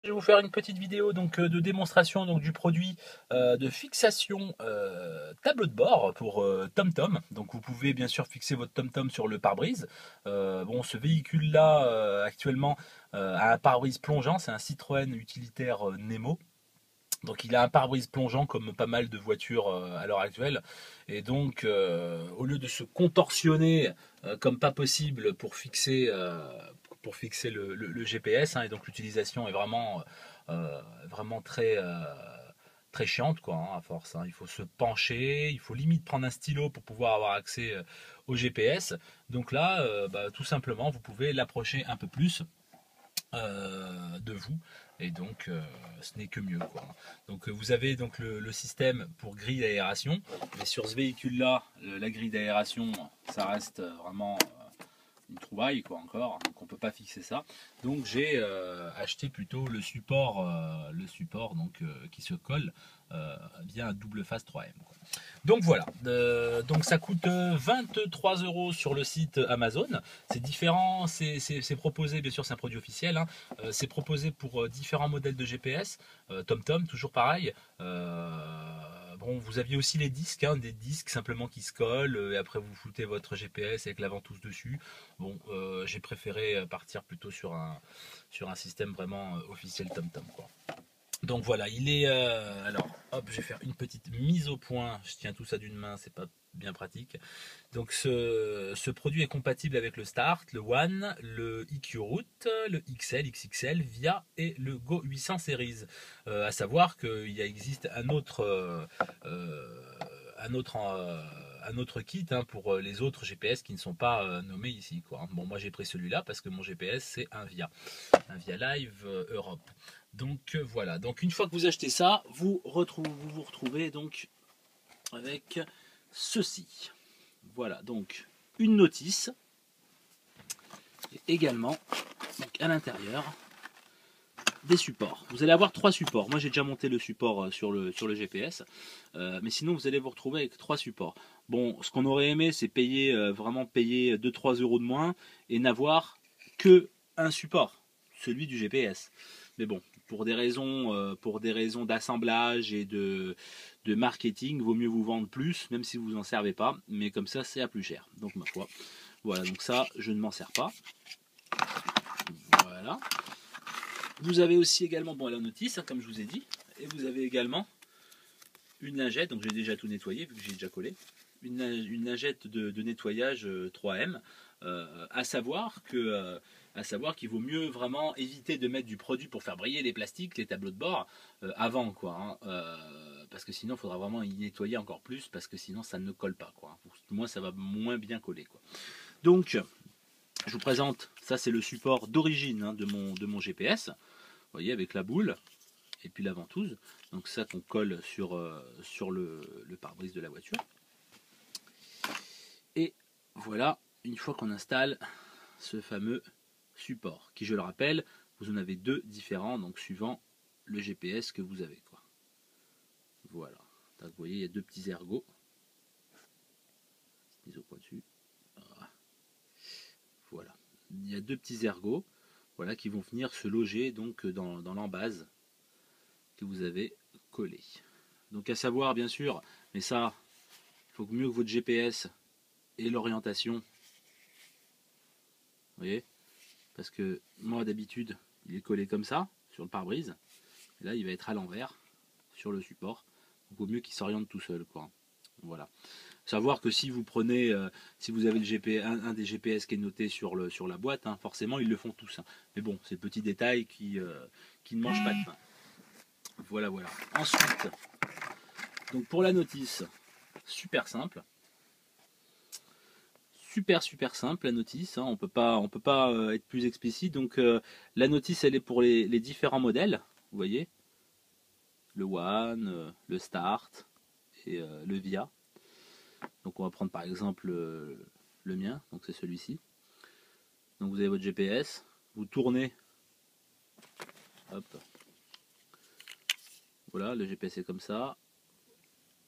Je vais vous faire une petite vidéo de démonstration du produit de fixation tableau de bord pour TomTom. Donc vous pouvez bien sûr fixer votre TomTom sur le pare-brise. Bon, ce véhicule-là actuellement a un pare-brise plongeant, c'est un Citroën utilitaire Nemo. Donc il a un pare-brise plongeant comme pas mal de voitures à l'heure actuelle. Et donc au lieu de se contorsionner comme pas possible pour fixer le GPS, hein, et donc l'utilisation est vraiment très chiante quoi, hein, à force. Hein. Il faut se pencher, il faut limite prendre un stylo pour pouvoir avoir accès au GPS. Donc là, tout simplement, vous pouvez l'approcher un peu plus de vous et donc ce n'est que mieux quoi. Donc vous avez donc le système pour grille d'aération, mais sur ce véhicule là la grille d'aération ça reste vraiment une trouvaille quoi encore, donc on peut pas fixer ça. Donc j'ai acheté plutôt le support donc qui se colle via un double face 3M quoi. Donc voilà, donc ça coûte 23 euros sur le site Amazon. C'est différent, c'est proposé, bien sûr c'est un produit officiel, hein. C'est proposé pour différents modèles de GPS, TomTom toujours pareil. Bon, vous aviez aussi les disques, hein, des disques simplement qui se collent, et après vous foutez votre GPS avec la ventouse dessus. Bon, j'ai préféré partir plutôt sur un système vraiment officiel TomTom quoi. Donc voilà, il est. Alors, hop, je vais faire une petite mise au point. Je tiens tout ça d'une main, c'est pas bien pratique. Donc ce produit est compatible avec le Start, le One, le EQ Route, le XL, XXL, Via et le Go 800 Series. À savoir qu'il existe un autre, un autre kit hein, pour les autres GPS qui ne sont pas nommés ici. Quoi. Bon, moi j'ai pris celui-là parce que mon GPS c'est un Via Live Europe. Donc voilà, donc une fois que vous achetez ça, vous vous retrouvez donc avec ceci. Voilà, donc une notice et également donc à l'intérieur des supports. Vous allez avoir trois supports. Moi j'ai déjà monté le support sur le GPS, mais sinon vous allez vous retrouver avec trois supports. Bon, ce qu'on aurait aimé c'est payer vraiment payer 2-3 euros de moins et n'avoir que un support, celui du GPS. Mais bon, pour des raisons d'assemblage et de marketing, vaut mieux vous vendre plus, même si vous n'en servez pas, mais comme ça c'est à plus cher. Donc ma foi. Voilà, donc ça je ne m'en sers pas. Voilà. Vous avez aussi également bon, la notice, hein, comme je vous ai dit, et vous avez également une lingette, donc j'ai déjà tout nettoyé vu que j'ai déjà collé, une lingette de nettoyage 3M, à savoir qu'il vaut mieux vraiment éviter de mettre du produit pour faire briller les plastiques, les tableaux de bord avant quoi, hein, parce que sinon il faudra vraiment y nettoyer encore plus parce que sinon ça ne colle pas quoi. Du moins ça va moins bien coller quoi. Donc je vous présente, ça c'est le support d'origine hein, de mon GPS. Vous voyez avec la boule et puis la ventouse. Donc ça qu'on colle sur le pare-brise de la voiture. Et voilà, une fois qu'on installe ce fameux support, qui je le rappelle, vous en avez deux différents, donc suivant le GPS que vous avez. Quoi. Voilà. Donc, vous voyez, il y a deux petits ergots. Mise au point dessus. Voilà. Il y a deux petits ergots voilà, qui vont venir se loger donc dans l'embase que vous avez collé. Donc à savoir bien sûr, mais ça, il faut mieux que votre GPS ait l'orientation. Vous voyez? Parce que moi d'habitude, il est collé comme ça, sur le pare-brise. Et là, il va être à l'envers, sur le support. Donc il vaut mieux qu'il s'oriente tout seul. Quoi. Voilà. Savoir que si vous prenez, si vous avez le GPS, un des GPS qui est noté sur la boîte, hein, forcément ils le font tous. Hein. Mais bon, c'est le petit détail qui ne mange pas de pain. Voilà, voilà. Ensuite, donc pour la notice, super simple. Super simple la notice, hein. On peut pas être plus explicite. Donc la notice elle est pour les différents modèles, vous voyez, le One, le Start et le Via. Donc on va prendre par exemple le mien, donc c'est celui-ci. Donc vous avez votre GPS, vous tournez, hop, voilà le GPS est comme ça,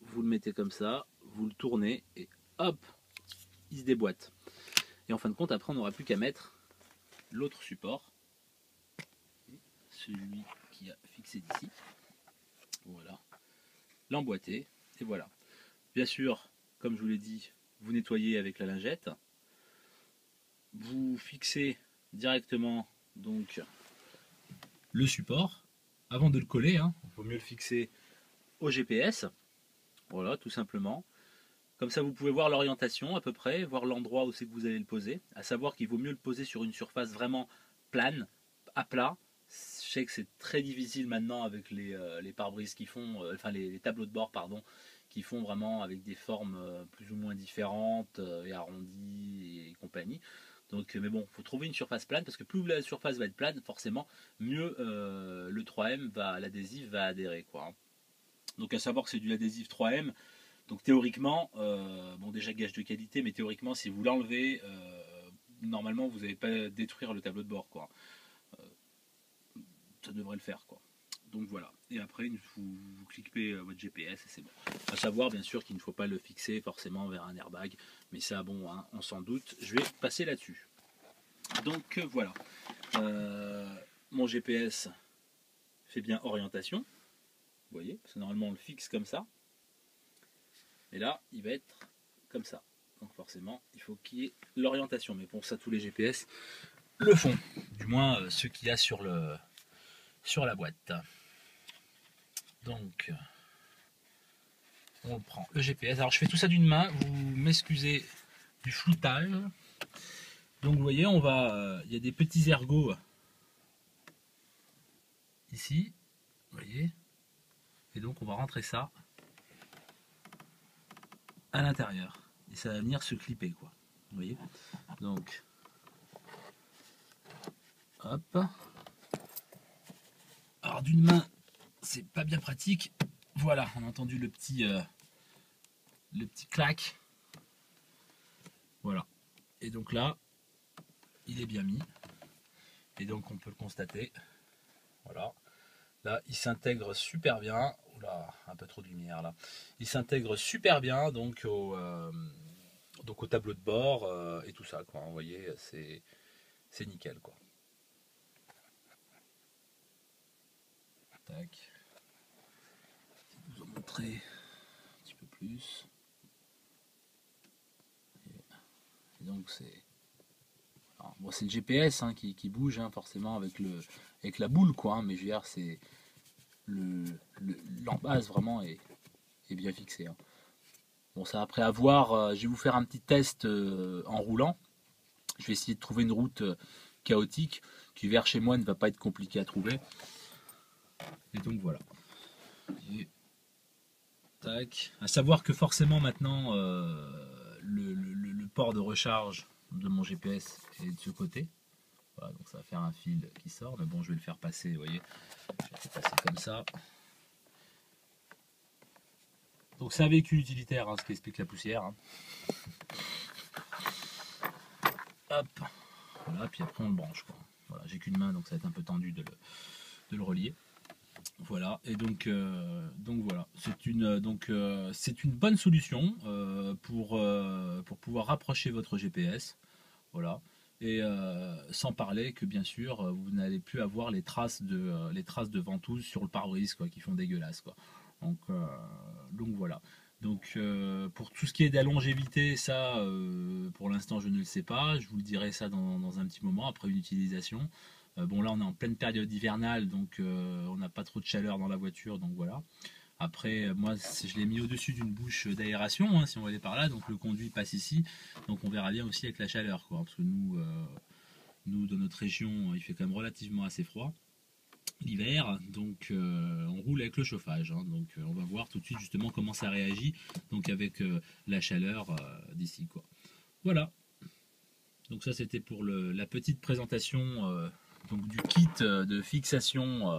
vous le mettez comme ça, vous le tournez et hop, il se déboîte. Et en fin de compte après on n'aura plus qu'à mettre l'autre support celui qui a fixé d'ici. Voilà. L'emboîter. Et voilà. Bien sûr, comme je vous l'ai dit, vous nettoyez avec la lingette. Vous fixez directement donc le support. Avant de le coller, il vaut mieux le fixer au GPS. Voilà, tout simplement. Comme ça, vous pouvez voir l'orientation à peu près, voir l'endroit où c'est que vous allez le poser. À savoir qu'il vaut mieux le poser sur une surface vraiment plane, à plat. Je sais que c'est très difficile maintenant avec les pare-brises qui font, enfin les tableaux de bord, pardon, qui font vraiment avec des formes plus ou moins différentes et arrondies et compagnie. Donc, mais bon, il faut trouver une surface plane parce que plus la surface va être plane, forcément, mieux le 3M l'adhésif va adhérer, quoi. Donc, à savoir que c'est du adhésif 3M. Donc, théoriquement, bon, déjà gage de qualité, mais théoriquement, si vous l'enlevez, normalement, vous n'allez pas détruire le tableau de bord, quoi. Ça devrait le faire, quoi. Donc voilà, et après vous cliquez votre GPS et c'est bon. À savoir bien sûr qu'il ne faut pas le fixer forcément vers un airbag, mais ça bon, on s'en doute, je vais passer là-dessus. Donc voilà, mon GPS fait bien orientation, vous voyez, parce que normalement on le fixe comme ça, et là il va être comme ça. Donc forcément il faut qu'il y ait l'orientation, mais pour ça tous les GPS le font, du moins ceux qu'il y a sur la boîte. Donc, on prend le GPS. Alors, je fais tout ça d'une main. Vous m'excusez du floutage. Donc, vous voyez, on va. Il y a des petits ergots ici. Vous voyez. Et donc, on va rentrer ça à l'intérieur. Et ça va venir se clipper, quoi. Vous voyez. Donc, hop. Alors, d'une main, c'est pas bien pratique. Voilà, on a entendu le petit clac. Voilà. Et donc là, il est bien mis. Et donc on peut le constater. Voilà. Là, il s'intègre super bien. Oula, un peu trop de lumière là. Il s'intègre super bien donc au tableau de bord et tout ça, quoi. Vous voyez, c'est nickel, quoi. Tac. Je vais vous en montrer un petit peu plus. Et donc c'est. Bon, c'est le GPS qui bouge forcément avec la boule, quoi. Mais je veux dire, c'est l'embase vraiment est bien fixé. Bon, ça après à voir. Je vais vous faire un petit test en roulant. Je vais essayer de trouver une route chaotique qui vers chez moi ne va pas être compliqué à trouver. Et donc voilà. Et, tac. À savoir que forcément maintenant le port de recharge de mon GPS est de ce côté. Voilà, donc ça va faire un fil qui sort, mais bon, je vais le faire passer, vous voyez. Je vais le faire passer comme ça. Donc c'est un véhicule utilitaire, ce qui explique la poussière. Hop. Voilà, puis après on le branche, quoi. Voilà, j'ai qu'une main, donc ça va être un peu tendu de le relier. Voilà, et donc voilà, c'est une bonne solution pour pouvoir rapprocher votre GPS. Voilà. Et sans parler que bien sûr vous n'allez plus avoir les traces de ventouse sur le pare-brise, quoi, qui font dégueulasse, quoi. Donc voilà. Donc pour tout ce qui est de la longévité, ça pour l'instant je ne le sais pas. Je vous le dirai ça dans un petit moment après une utilisation. Bon, là on est en pleine période hivernale, donc on n'a pas trop de chaleur dans la voiture, donc voilà. Après, moi, je l'ai mis au-dessus d'une bouche d'aération, si on va aller par là. Donc le conduit passe ici. Donc on verra bien aussi avec la chaleur, quoi. Parce que nous, dans notre région, il fait quand même relativement assez froid l'hiver. Donc on roule avec le chauffage. Donc on va voir tout de suite justement comment ça réagit. Donc avec la chaleur d'ici, quoi. Voilà. Donc ça, c'était pour la petite présentation donc du kit de fixation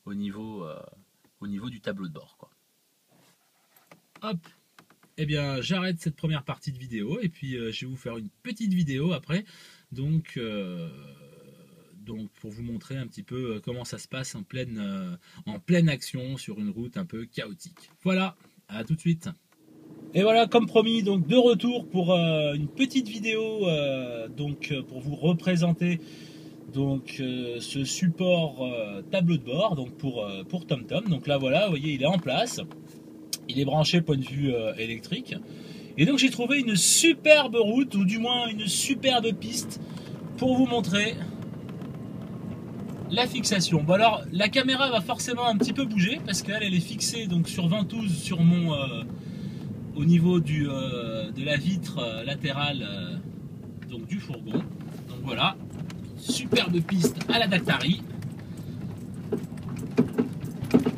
au niveau du tableau de bord, quoi. Hop, et bien j'arrête cette première partie de vidéo et puis je vais vous faire une petite vidéo après, donc pour vous montrer un petit peu comment ça se passe en pleine action sur une route un peu chaotique. Voilà, à tout de suite. Et voilà, comme promis, donc de retour pour une petite vidéo pour vous représenter donc ce support tableau de bord donc pour TomTom. Donc là voilà, vous voyez, il est en place, il est branché point de vue électrique. Et donc j'ai trouvé une superbe route, ou du moins une superbe piste pour vous montrer la fixation. Bon alors la caméra va forcément un petit peu bouger parce qu'elle elle est fixée donc sur ventouse sur mon au niveau de la vitre latérale donc du fourgon. Donc voilà, superbe piste à la Dactari.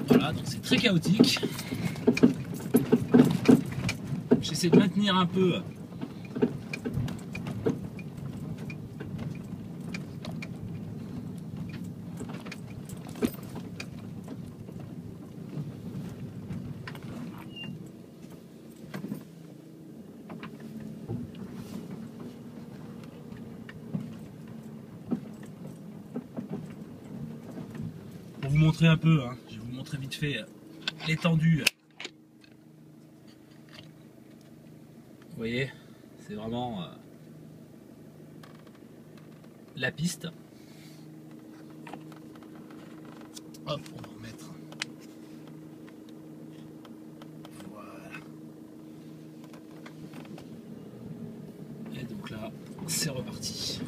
Voilà, donc c'est très chaotique. J'essaie de maintenir un peu pour vous montrer un peu, hein. Je vais vous montrer vite fait l'étendue. Vous voyez, c'est vraiment la piste. Hop, on va remettre. Voilà. Et donc là, c'est reparti.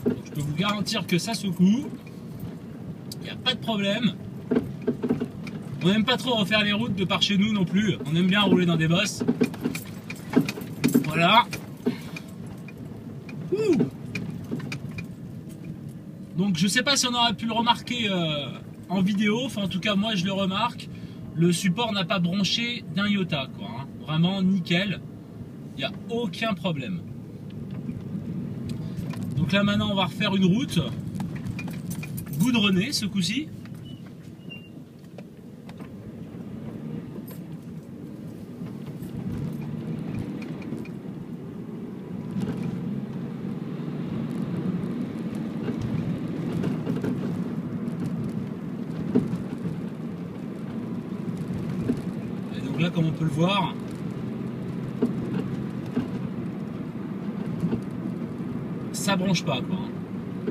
Donc, je peux vous garantir que ça secoue. Il n'y a pas de problème. On n'aime pas trop refaire les routes de par chez nous non plus. On aime bien rouler dans des bosses. Voilà. Ouh. Donc je sais pas si on aurait pu le remarquer en vidéo. Enfin en tout cas moi je le remarque. Le support n'a pas bronché d'un iota quoi. Hein. Vraiment nickel. Il n'y a aucun problème. Donc là maintenant on va refaire une route goudronnée ce coup-ci. Donc là comme on peut le voir, ça bronche pas quoi.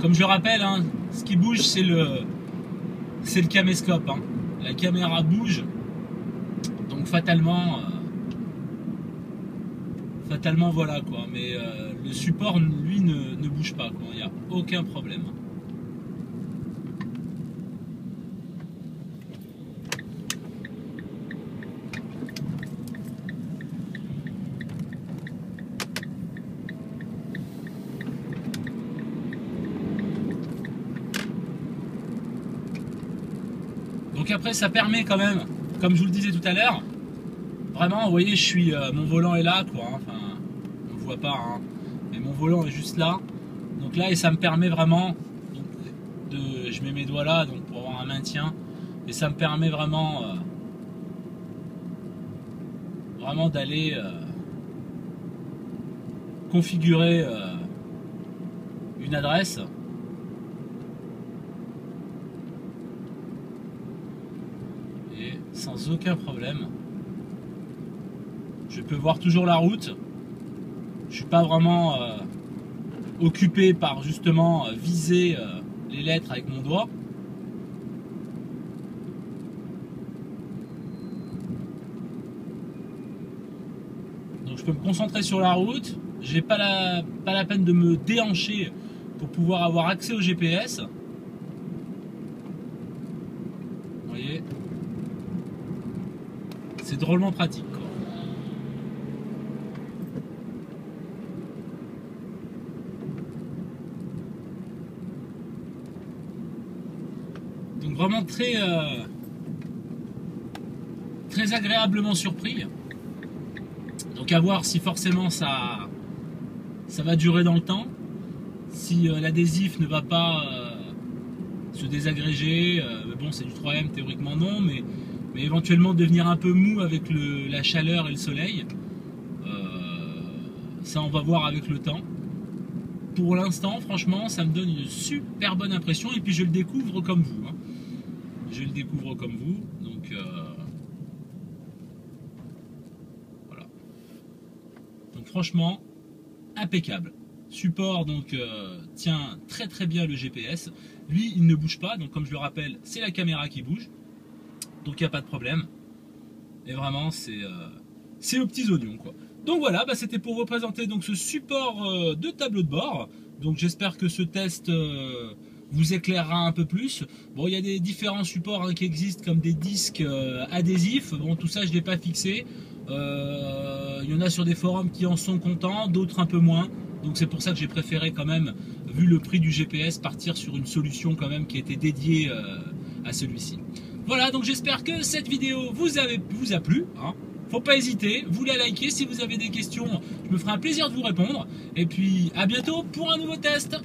Comme je rappelle, hein, ce qui bouge c'est le caméscope. Hein. La caméra bouge, donc fatalement voilà quoi. Mais le support lui ne bouge pas quoi. Il n'y a aucun problème. Donc après ça permet quand même, comme je vous le disais tout à l'heure, vraiment vous voyez je suis mon volant est là quoi, enfin on le voit pas hein, mais mon volant est juste là. Donc là et ça me permet vraiment donc, je mets mes doigts là donc pour avoir un maintien et ça me permet vraiment d'aller configurer une adresse. Sans aucun problème. Je peux voir toujours la route. Je suis pas vraiment occupé par justement viser les lettres avec mon doigt. Donc je peux me concentrer sur la route. J'ai pas la peine de me déhancher pour pouvoir avoir accès au GPS. Vous voyez ? C'est drôlement pratique quoi. Donc vraiment très agréablement surpris. Donc à voir si forcément ça va durer dans le temps. Si l'adhésif ne va pas se désagréger, bon c'est du 3M théoriquement non, mais éventuellement devenir un peu mou avec la chaleur et le soleil. Ça on va voir avec le temps. Pour l'instant franchement ça me donne une super bonne impression et puis je le découvre comme vous. Hein. Je le découvre comme vous, donc voilà. Donc franchement impeccable. Support donc tient très très bien le GPS. Lui il ne bouge pas, donc comme je le rappelle, c'est la caméra qui bouge. Donc il n'y a pas de problème. Et vraiment c'est aux petits oignons quoi. Donc voilà, bah, c'était pour vous présenter donc ce support de tableau de bord. Donc j'espère que ce test vous éclairera un peu plus. Bon, il y a des différents supports qui existent comme des disques adhésifs. Bon, tout ça je ne l'ai pas fixé. Il y en a sur des forums qui en sont contents, d'autres un peu moins. Donc c'est pour ça que j'ai préféré quand même, vu le prix du GPS, partir sur une solution quand même qui était dédiée à celui-ci. Voilà, donc j'espère que cette vidéo vous a plu. Hein. Faut pas hésiter, vous la likez. Si vous avez des questions, je me ferai un plaisir de vous répondre. Et puis à bientôt pour un nouveau test.